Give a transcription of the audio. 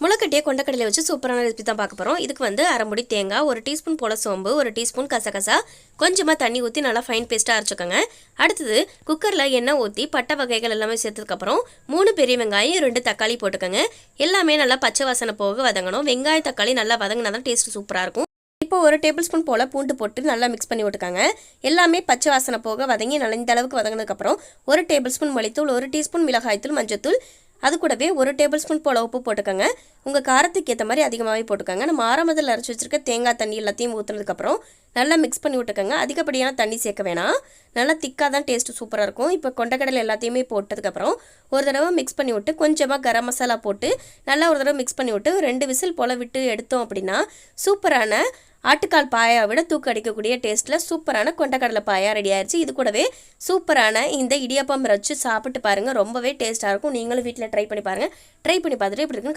முளைக்கட்டிய கொண்டக்கடலை வச்சு சூப்பரான ரெசிபி தான் பார்க்க போகிறோம். இதுக்கு வந்து அரை முடி தேங்காய், 1 டீஸ்பூன் போல் சோம்பு, 1 டீஸ்பூன் கசகசா, கொஞ்சமாக தண்ணி ஊற்றி நல்லா ஃபைன் பேஸ்ட்டாக அரைச்சிக்கோங்க. அடுத்தது குக்கரில் எண்ணெய் ஊற்றி பட்டை வகைகள் எல்லாமே சேர்த்ததுக்கப்புறம் 3 பெரிய வெங்காயம், 2 தக்காளி போட்டுக்கோங்க. எல்லாமே நல்லா பச்சை வாசனை போக வதங்கணும். வெங்காயம் தக்காளி நல்லா வதங்கினா தான் டேஸ்ட் சூப்பராக இருக்கும். இப்போ 1 டேபிள் ஸ்பூன் போல் பூண்டு போட்டு நல்லா மிக்ஸ் பண்ணி விட்டுக்காங்க. எல்லாமே பச்சை வாசனை போக வதங்கி நல்லா இந்த அளவுக்கு வதங்கினதுக்கப்புறம் 1 டேபிள் ஸ்பூன் மல்லித்தூள், 1 டீஸ்பூன் மிளகாய்த்தூள், மஞ்சத்தூள், அது கூடவே 1 டேபிள் ஸ்பூன் போல் உப்பு போட்டுக்கோங்க. உங்கள் காரத்துக்கு ஏற்ற மாதிரி அதிகமாகவே போட்டுக்கோங்க. நம்ம ஆரம்பத்தில் அரைச்சி வச்சுருக்க தேங்காய் தண்ணி எல்லாத்தையும் ஊற்றுனதுக்கப்புறம் நல்லா மிக்ஸ் பண்ணி விட்டுக்கோங்க. அதிகப்படியான தண்ணி சேர்க்க வேணாம். நல்லா திக்காக தான் டேஸ்ட்டு சூப்பராக இருக்கும். இப்போ கொண்டக்கடலை எல்லாத்தையுமே போட்டதுக்கப்புறம் ஒரு தடவை மிக்ஸ் பண்ணி விட்டு கொஞ்சமாக கரம் மசாலா போட்டு நல்லா ஒரு தடவை மிக்ஸ் பண்ணி விட்டு 2 விசில் போல் விட்டு எடுத்தோம் அப்படின்னா சூப்பரான ஆட்டுக்கால் பாயா விட தூக்கு அடிக்கக்கூடிய டேஸ்ட்டில் சூப்பரான கொண்டக்கடலை பாயா ரெடி ஆயிடுச்சு. இது கூடவே சூப்பரான இந்த இடியாப்பம் வச்சு சாப்பிட்டு பாருங்கள். ரொம்பவே டேஸ்ட்டாக இருக்கும். நீங்களும் வீட்டில் ட்ரை பண்ணி பாருங்கள். ட்ரை பண்ணி பார்த்துட்டு இப்படி இருக்குன்னு